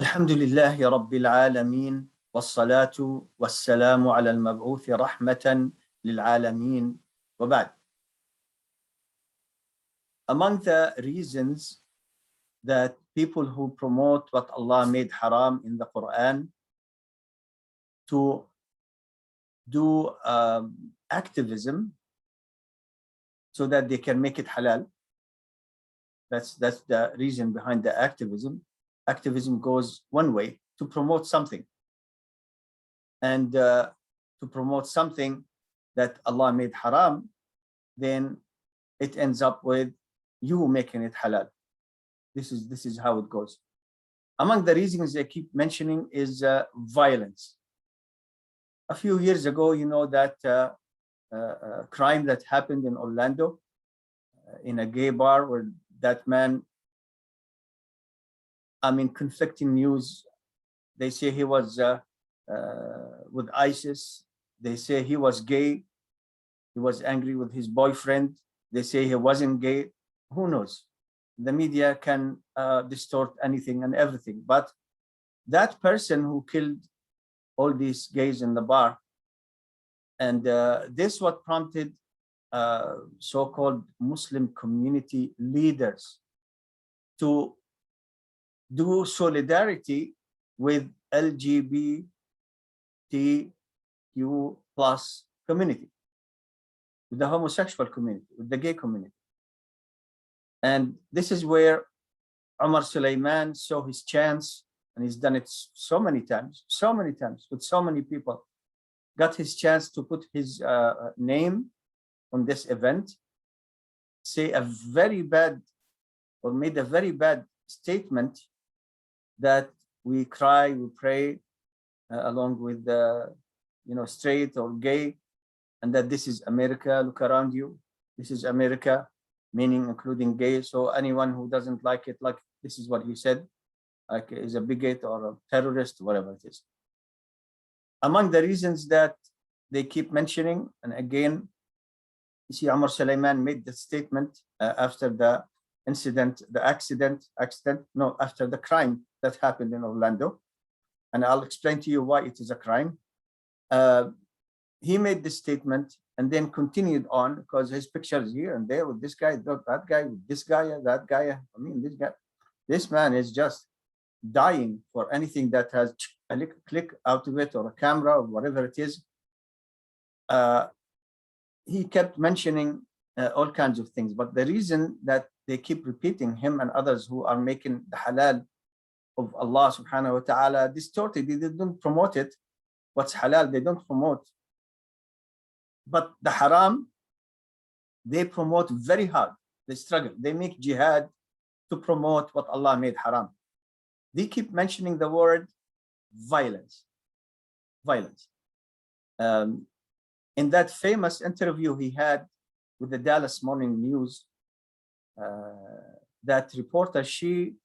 الحمد لله رب العالمين والصلاة والسلام على المبعوث رحمة للعالمين وبعد. Among the reasons that people who promote what Allah made haram in the Quran to do activism so that they can make it halal, that's the reason behind the activism. Activism goes one way, to promote something, and to promote something that Allah made haram, then it ends up with you making it halal. This is how it goes. Among the reasons they keep mentioning is violence. A few years ago, you know that crime that happened in Orlando, in a gay bar, where that man, conflicting news. They say he was with ISIS. They say he was gay. He was angry with his boyfriend. They say he wasn't gay. Who knows? The media can distort anything and everything. But that person who killed all these gays in the bar, and this what prompted so-called Muslim community leaders to do solidarity with LGBTQ plus community, with the homosexual community, with the gay community. And this is where Omar Suleiman saw his chance, and he's done it so many times with so many people, got his chance to put his name on this event, say a very bad, or made a very bad statement that we cry, we pray along with straight or gay, and that this is America, look around you, this is America, meaning including gay. So anyone who doesn't like it, like this is what he said, like is a bigot or a terrorist, whatever it is. Among the reasons that they keep mentioning, and again, you see Omar Suleiman made the statement after the incident, after the crime that happened in Orlando. And I'll explain to you why it is a crime. He made this statement and then continued on, because his picture is here and there with this guy, that guy, with this guy, that guy. This guy, this man is just dying for anything that has a click out of it, or a camera, or whatever it is. He kept mentioning all kinds of things, but the reason that they keep repeating, him and others who are making the halal of Allah subhanahu wa ta'ala distorted, they don't promote it. What's halal, they don't promote. But the haram, they promote very hard. They struggle. They make jihad to promote what Allah made haram. They keep mentioning the word violence. Violence. In that famous interview he had with the Dallas Morning News, that reporter, she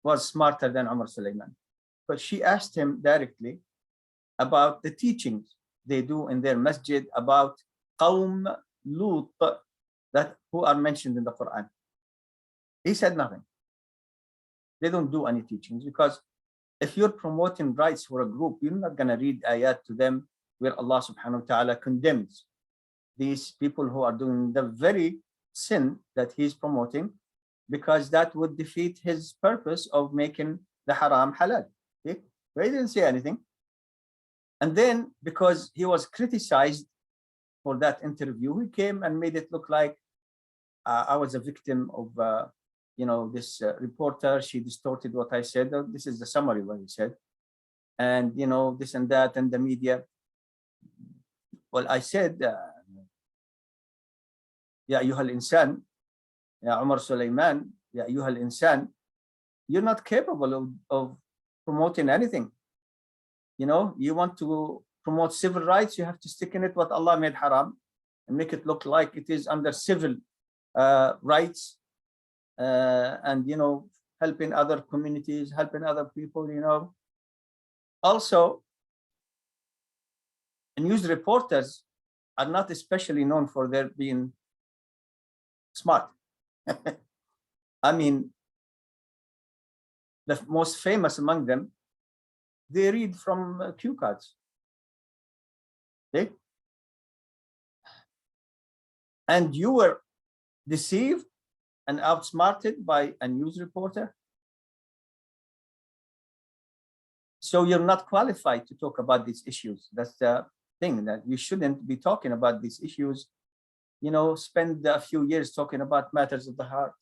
was smarter than Omar Suleiman, but she asked him directly about the teachings they do in their masjid about Qawm Lut, that who are mentioned in the Quran. He said nothing. They don't do any teachings, because if you're promoting rights for a group, you're not going to read ayat to them where Allah subhanahu wa ta'ala condemns these people who are doing the very sin that he's promoting, because that would defeat his purpose of making the haram halal. Okay? But he didn't say anything. And then, because he was criticized for that interview, he came and made it look like I was a victim of this reporter. She distorted what I said. This is the summary what he said, and this and that, and the media. Well, I said, Ya ayyuhal insan, Ya Umar Suleiman, Ya ayyuhal insan, you're not capable of promoting anything. You want to promote civil rights, you have to stick in it what Allah made haram and make it look like it is under civil rights, and helping other communities, helping other people. Also, news reporters are not especially known for their being smart. the most famous among them, they read from cue cards. Okay? And you were deceived and outsmarted by a news reporter. So you're not qualified to talk about these issues. That's the thing, that you shouldn't be talking about these issues. You know, spend a few years talking about matters of the heart,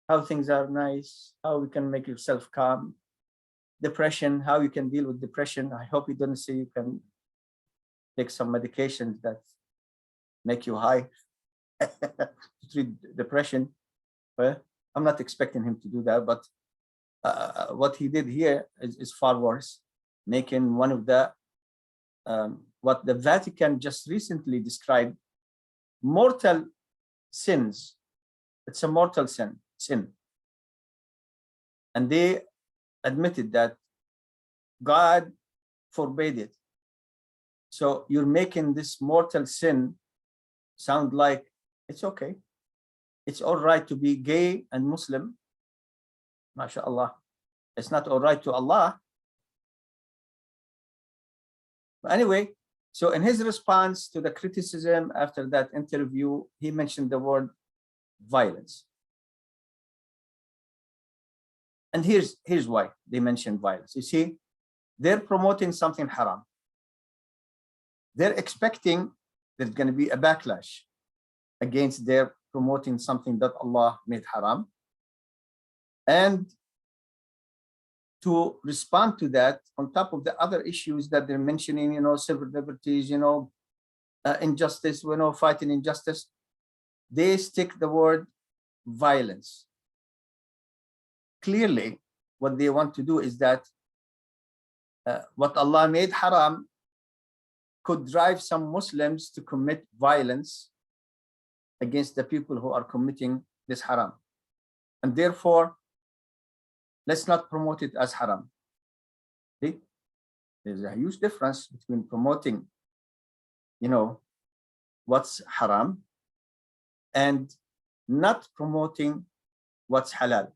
how things are nice, how we can make yourself calm, depression, how you can deal with depression. I hope you don't say you can take some medications that make you high to treat depression. Well, I'm not expecting him to do that, but what he did here is far worse, making one of the what the Vatican just recently described mortal sins. It's a mortal sin, and they admitted that God forbade it. So you're making this mortal sin sound like it's okay. It's all right to be gay and Muslim. MashaAllah. It's not all right to Allah. But anyway, so in his response to the criticism after that interview, he mentioned the word violence. And here's why they mentioned violence. You see, they're promoting something haram. They're expecting there's going to be a backlash against their promoting something that Allah made haram. And to respond to that, on top of the other issues that they're mentioning, you know, civil liberties, you know, injustice, you know, fighting injustice, they stick the word violence. Clearly, what they want to do is that what Allah made haram could drive some Muslims to commit violence against the people who are committing this haram. And therefore, let's not promote it as haram. See? There's a huge difference between promoting, you know, what's haram and not promoting what's halal.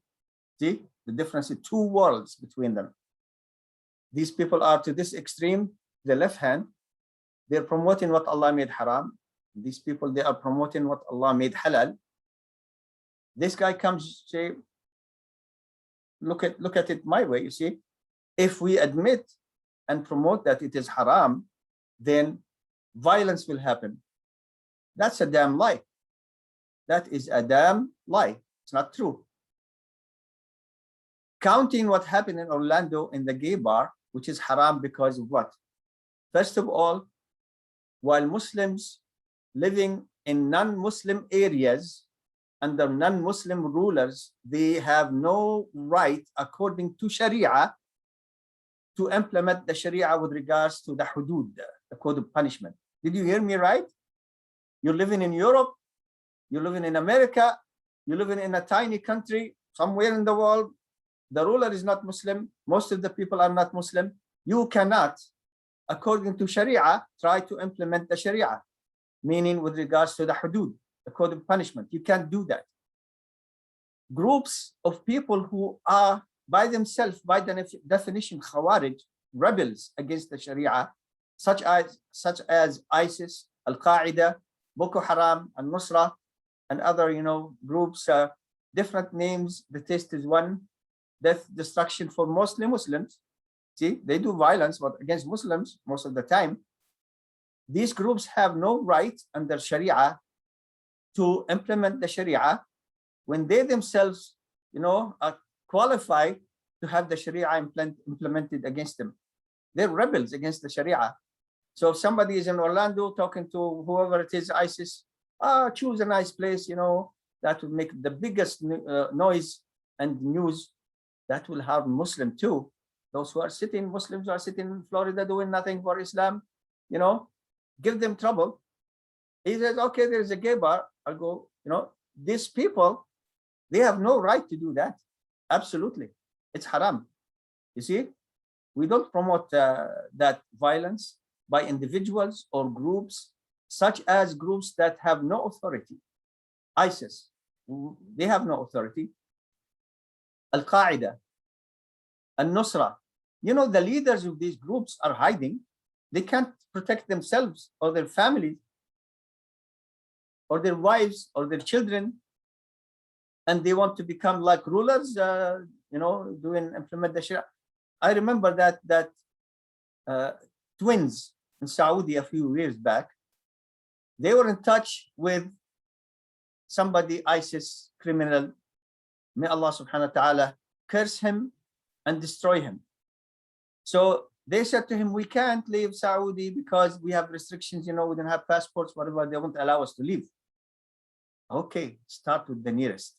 See, the difference is two worlds between them. These people are to this extreme, the left hand, they're promoting what Allah made haram. These people, they are promoting what Allah made halal. This guy comes, say, look at it my way, you see. If we admit and promote that it is haram, then violence will happen. That's a damn lie. That is a damn lie. It's not true. Counting what happened in Orlando in the gay bar, which is haram because of what? First of all, while Muslims living in non-Muslim areas under non-Muslim rulers, they have no right, according to Sharia, to implement the Sharia with regards to the hudud, the code of punishment. Did you hear me right? You're living in Europe, you're living in America, you're living in a tiny country somewhere in the world. The ruler is not Muslim. Most of the people are not Muslim. You cannot, according to Sharia, try to implement the Sharia, meaning with regards to the hudud, the code of punishment. You can't do that. Groups of people who are by themselves, by the definition, Khawarij, rebels against the Sharia, such as ISIS, Al-Qaeda, Boko Haram, Al-Nusra, and other, you know, groups, different names. The taste is one. Death, destruction for mostly Muslims. See, they do violence, but against Muslims most of the time. These groups have no right under Sharia to implement the Sharia when they themselves, you know, are qualified to have the Sharia implemented against them. They're rebels against the Sharia. So if somebody is in Orlando talking to whoever it is, ISIS, choose a nice place, you know, that will make the biggest noise and news. That will harm Muslim too. Those who are sitting, Muslims who are sitting in Florida doing nothing for Islam, you know, give them trouble. He says, okay, there's a gay bar, I'll go. You know, these people, they have no right to do that. Absolutely. It's haram. You see, we don't promote that violence by individuals or groups, such as groups that have no authority. ISIS, they have no authority. Al-Qaeda, and Nusra. You know, the leaders of these groups are hiding. They can't protect themselves or their families or their wives or their children. And they want to become like rulers, you know, implement the Sharia. I remember that twins in Saudi a few years back, they were in touch with somebody, ISIS criminal. May Allah subhanahu wa ta'ala curse him and destroy him. So they said to him, we can't leave Saudi because we have restrictions, you know, we don't have passports, whatever, they won't allow us to leave. Okay, start with the nearest.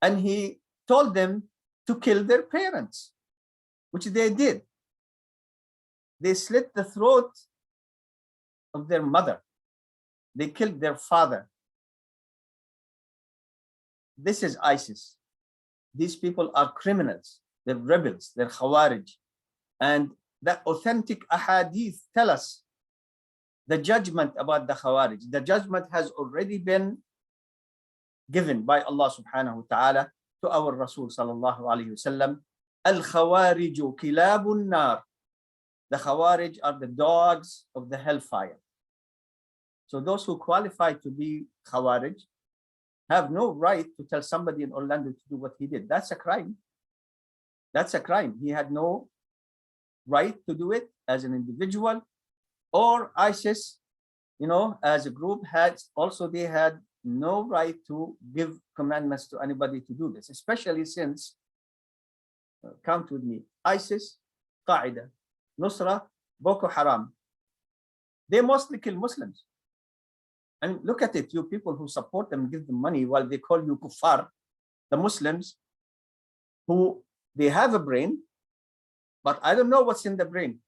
And he told them to kill their parents, which they did. They slit the throat of their mother. They killed their father. This is ISIS. These people are criminals. They're rebels. They're Khawarij. And the authentic ahadith tell us the judgment about the Khawarij. The judgment has already been given by Allah subhanahu wa ta'ala to our Rasul sallallahu alayhi wasallam. Al-Khawariju kilabun nar. The Khawarij are the dogs of the hellfire. So those who qualify to be Khawarij have no right to tell somebody in Orlando to do what he did. That's a crime. That's a crime. He had no right to do it as an individual, or ISIS, you know, as a group had also, they had no right to give commandments to anybody to do this, especially since, count with me, ISIS, Qaeda, Nusra, Boko Haram, they mostly kill Muslims. And look at it, you people who support them, give them money while they call you kuffar, the Muslims who they have a brain, but I don't know what's in the brain.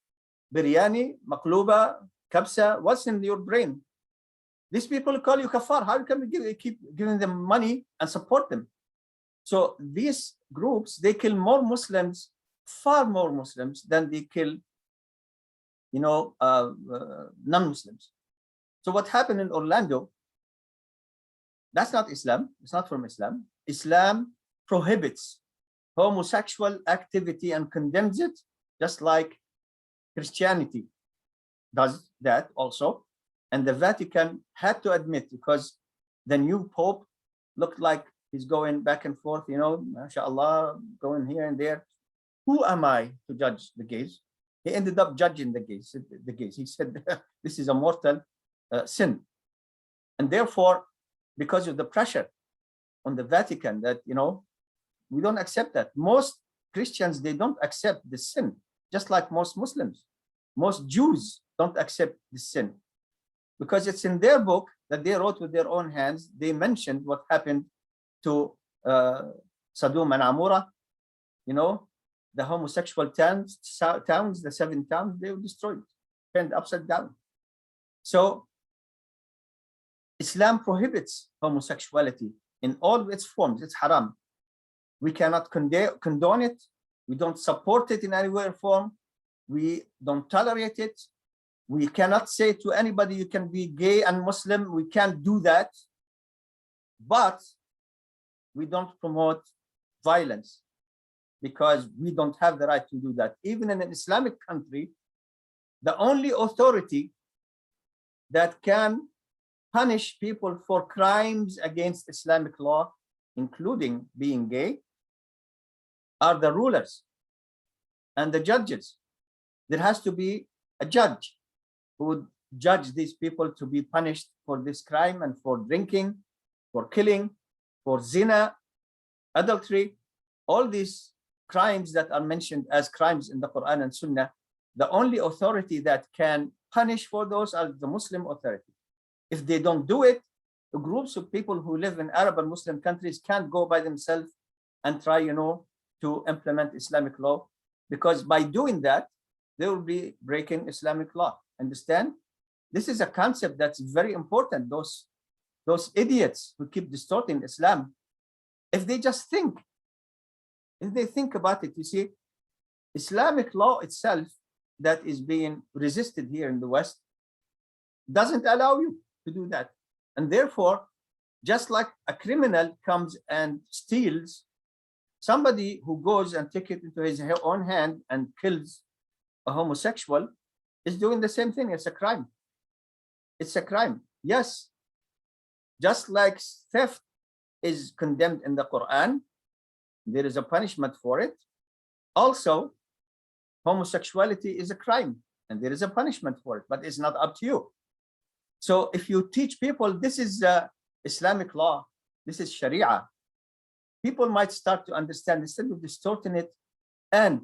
Biryani, makluba, kabsa, what's in your brain? These people call you kafar. How can we keep giving them money and support them? So these groups, they kill more Muslims, far more Muslims than they kill, you know, non-Muslims. So what happened in Orlando, that's not Islam. It's not from Islam. Islam prohibits homosexual activity and condemns it, just like Christianity does that also. And the Vatican had to admit, because the new Pope looked like he's going back and forth, you know, mashallah, going here and there. Who am I to judge the gays? He ended up judging the gays. He said, this is a mortal sin. And therefore, because of the pressure on the Vatican that, you know, we don't accept that. Most Christians, they don't accept the sin, just like most Muslims. Most Jews don't accept the sin, because it's in their book that they wrote with their own hands. They mentioned what happened to Sodom and Amorah, you know, the homosexual towns, the 7 towns, they were destroyed, turned upside down. So Islam prohibits homosexuality in all its forms. It's haram. We cannot condone it. We don't support it in any way or form. We don't tolerate it. We cannot say to anybody, you can be gay and Muslim. We can't do that. But we don't promote violence, because we don't have the right to do that. Even in an Islamic country, the only authority that can punish people for crimes against Islamic law, including being gay, are the rulers and the judges. There has to be a judge who would judge these people to be punished for this crime, and for drinking, for killing, for zina, adultery, all these crimes that are mentioned as crimes in the Quran and Sunnah. The only authority that can punish for those are the Muslim authority. If they don't do it, the groups of people who live in Arab and Muslim countries can't go by themselves and try, you know, to implement Islamic law, because by doing that, they will be breaking Islamic law. Understand? This is a concept that's very important. Those idiots who keep distorting Islam, if they just think, if they think about it, you see, Islamic law itself that is being resisted here in the West doesn't allow you to do that. And therefore, just like a criminal comes and steals somebody who goes and takes it into his own hand and kills a homosexual is doing the same thing. It's a crime. It's a crime. Yes. Just like theft is condemned in the Quran, there is a punishment for it. Also, homosexuality is a crime and there is a punishment for it, but it's not up to you. So if you teach people this is Islamic law, this is Sharia, people might start to understand instead of distorting it and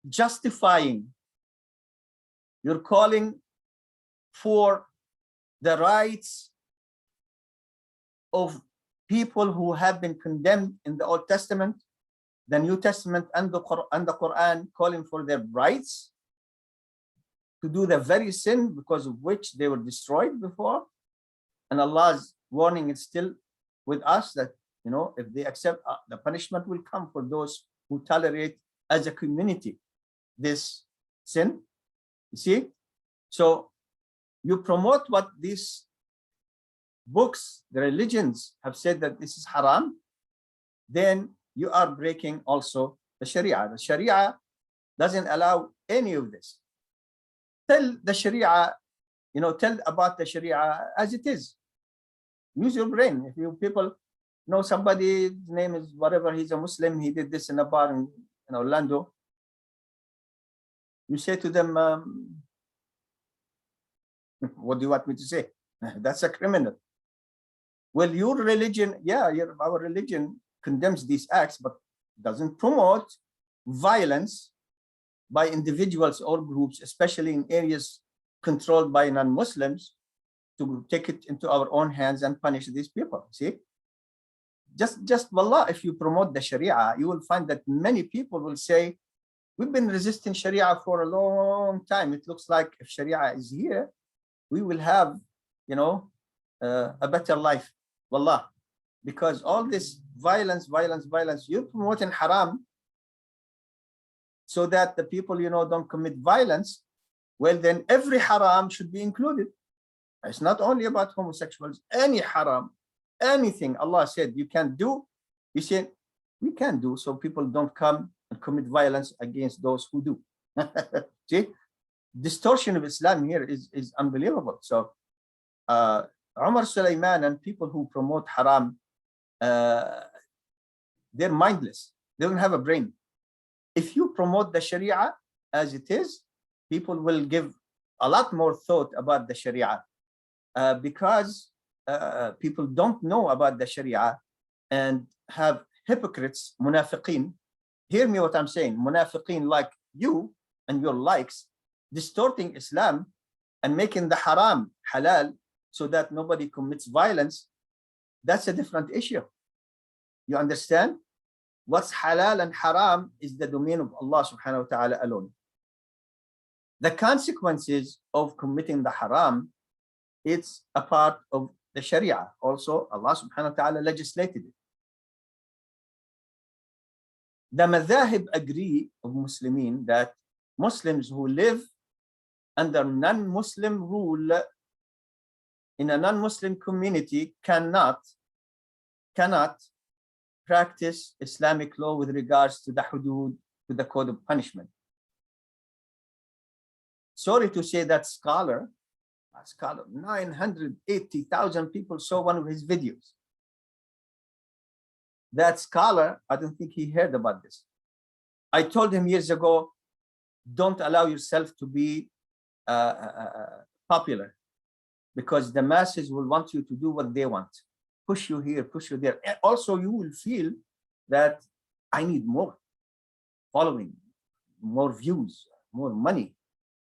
justifying. You're calling for the rights of people who have been condemned in the Old Testament, the New Testament, and the Quran, calling for their rights to do the very sin because of which they were destroyed before. And Allah's warning is still with us that, you know, if they accept, the punishment will come for those who tolerate as a community this sin. You see? So you promote what these books, the religions have said that this is haram, then you are breaking also the Sharia. The Sharia doesn't allow any of this. Tell the Sharia, you know, tell about the Sharia as it is. Use your brain. If you people know somebody's name is whatever, he's a Muslim, he did this in a bar in Orlando, you say to them, what do you want me to say? That's a criminal. Well, your religion, yeah, our religion condemns these acts, but doesn't promote violence by individuals or groups, especially in areas controlled by non-Muslims, to take it into our own hands and punish these people. See, just wallah, if you promote the Sharia, you will find that many people will say, we've been resisting Sharia for a long time. It looks like if Sharia is here, we will have, you know, a better life. Wallah, because all this violence, you're promoting haram so that the people, you know, don't commit violence. Well, then every haram should be included. It's not only about homosexuals, any haram, anything Allah said you can't do, you say we can do, so people don't come and commit violence against those who do. See, distortion of Islam here is unbelievable. So Umar Sulaiman and people who promote haram, they're mindless. They don't have a brain. If you promote the Sharia as it is, people will give a lot more thought about the Sharia because people don't know about the Sharia and have hypocrites, munafiqeen. Hear me what I'm saying. Munafiqeen like you and your likes, distorting Islam and making the haram halal so that nobody commits violence. That's a different issue. You understand? What's halal and haram is the domain of Allah subhanahu wa ta'ala alone. The consequences of committing the haram, it's a part of the Sharia. Also, Allah subhanahu wa ta'ala legislated it. The madhahib agree of Muslimin that Muslims who live under non-Muslim rule in a non-Muslim community cannot practice Islamic law with regards to the hudud, to the code of punishment. Sorry to say that scholar, 980,000 people saw one of his videos. That scholar, I don't think he heard about this. I told him years ago, don't allow yourself to be popular, because the masses will want you to do what they want. Push you here, push you there. And also, you will feel that I need more following, more views, more money.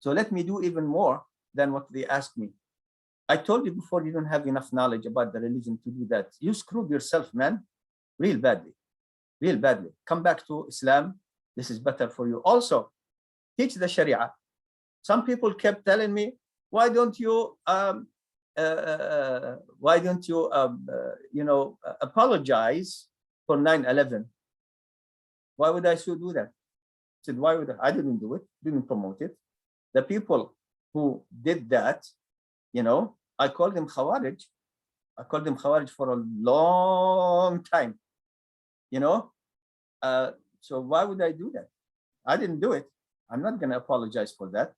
So let me do even more than what they asked me. I told you before, you don't have enough knowledge about the religion to do that. You screwed yourself, man, real badly, real badly. Come back to Islam. This is better for you. Also, teach the Sharia. Some people kept telling me, why don't you apologize for 9/11? Why would I do that? I said, why would I didn't do it, didn't promote it. The people who did that, you know, I called them Khawarij. I called them Khawarij for a long time. You know, So why would I do that? I didn't do it. I'm not going to apologize for that.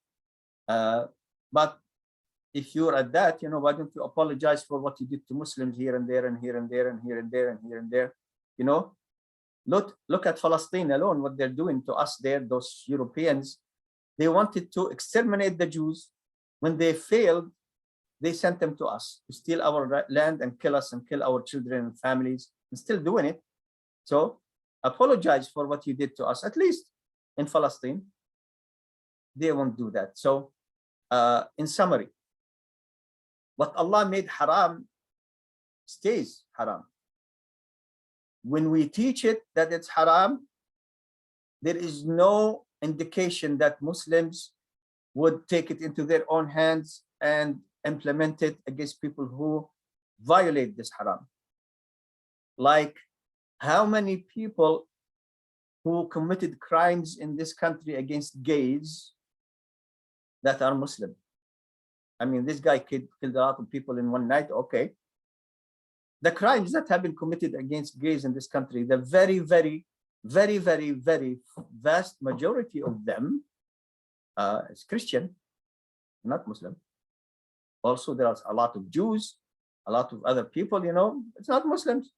But if you're at that, why don't you apologize for what you did to Muslims here and there and here and there and here and there and here and there? Look at Palestine alone, what they're doing to us there, those Europeans. They wanted to exterminate the Jews. When they failed, they sent them to us to steal our land and kill us and kill our children and families, and still doing it. So apologize for what you did to us, at least in Palestine. They won't do that. So in summary, what Allah made haram stays haram. When we teach it that it's haram, there is no indication that Muslims would take it into their own hands and implement it against people who violate this haram. Like how many people who committed crimes in this country against gays that are Muslim? I mean, this guy killed a lot of people in one night, okay. The crimes that have been committed against gays in this country, the very, very, very, very, very vast majority of them is Christian, not Muslim. Also, there are a lot of Jews, a lot of other people, it's not Muslims.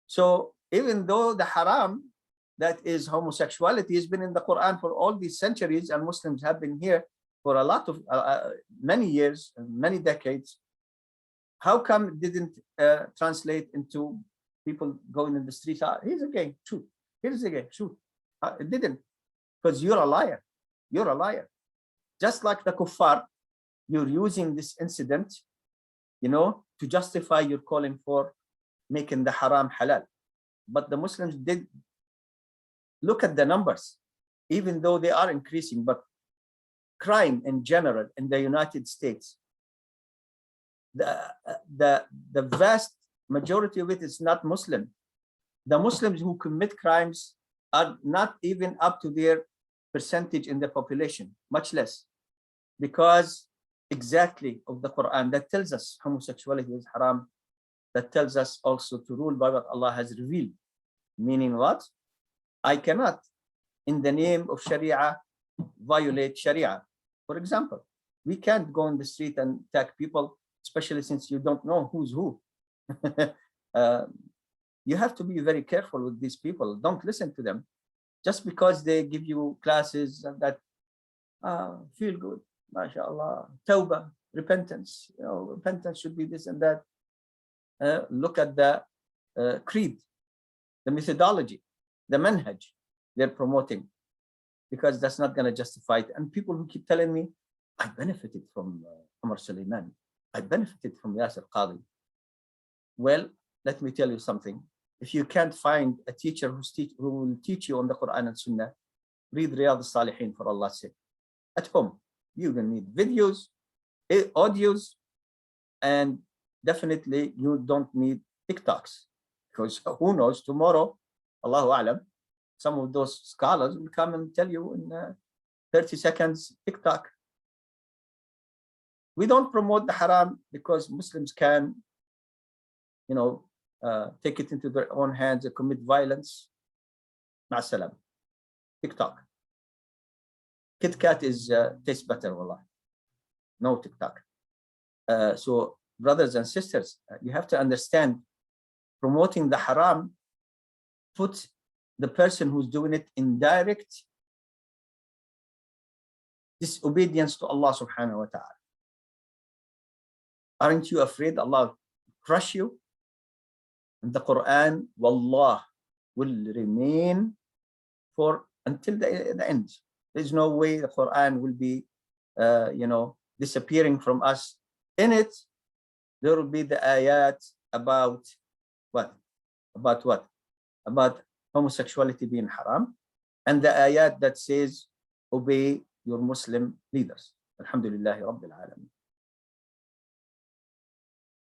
So even though the haram, that is homosexuality, has been in the Quran for all these centuries, and Muslims have been here for a lot of many years, many decades, how come it didn't translate into people going in the streets? Here's a gay, shoot. Here's a gay, shoot. It didn't, because you're a liar. You're a liar. Just like the kuffar, you're using this incident, to justify your calling for making the haram halal. But the Muslims did look at the numbers, even though they are increasing, but crime in general in the United States, the vast majority of it is not Muslim. The Muslims who commit crimes are not even up to their percentage in the population, much less, because exactly of the Quran that tells us homosexuality is haram, that tells us also to rule by what Allah has revealed. Meaning what? I cannot, in the name of Sharia, violate Sharia. For example, we can't go in the street and attack people, especially since you don't know who's who. You have to be very careful with these people. Don't listen to them. Just because they give you classes that feel good, mashallah, tawbah, repentance. Repentance should be this and that. Look at the creed, the methodology, the manhaj they're promoting, because that's not going to justify it. And people who keep telling me, I benefited from Omar Suleiman, I benefited from Yasir Qadhi. Well, let me tell you something. If you can't find a teacher who will teach you on the Quran and Sunnah, read Riyadh al-Salihin, for Allah's sake. At home, you're going to need videos, audios, and definitely you don't need TikToks, because who knows, tomorrow, Allahu A'lam, some of those scholars will come and tell you in 30 seconds TikTok. We don't promote the haram because Muslims can, take it into their own hands and commit violence. Ma'asalam. TikTok. Kit Kat tastes better, wallah. No TikTok. So brothers and sisters, you have to understand, promoting the haram puts the person who's doing it in direct disobedience to Allah subhanahu wa ta'ala. Aren't you afraid Allah will crush you? And the Quran, wallah, will remain for until the end. There's no way the Quran will be, disappearing from us. In it, there will be the ayat about what? About what? About homosexuality being haram, and the ayat that says, obey your Muslim leaders. Alhamdulillahi Rabbil Alameen.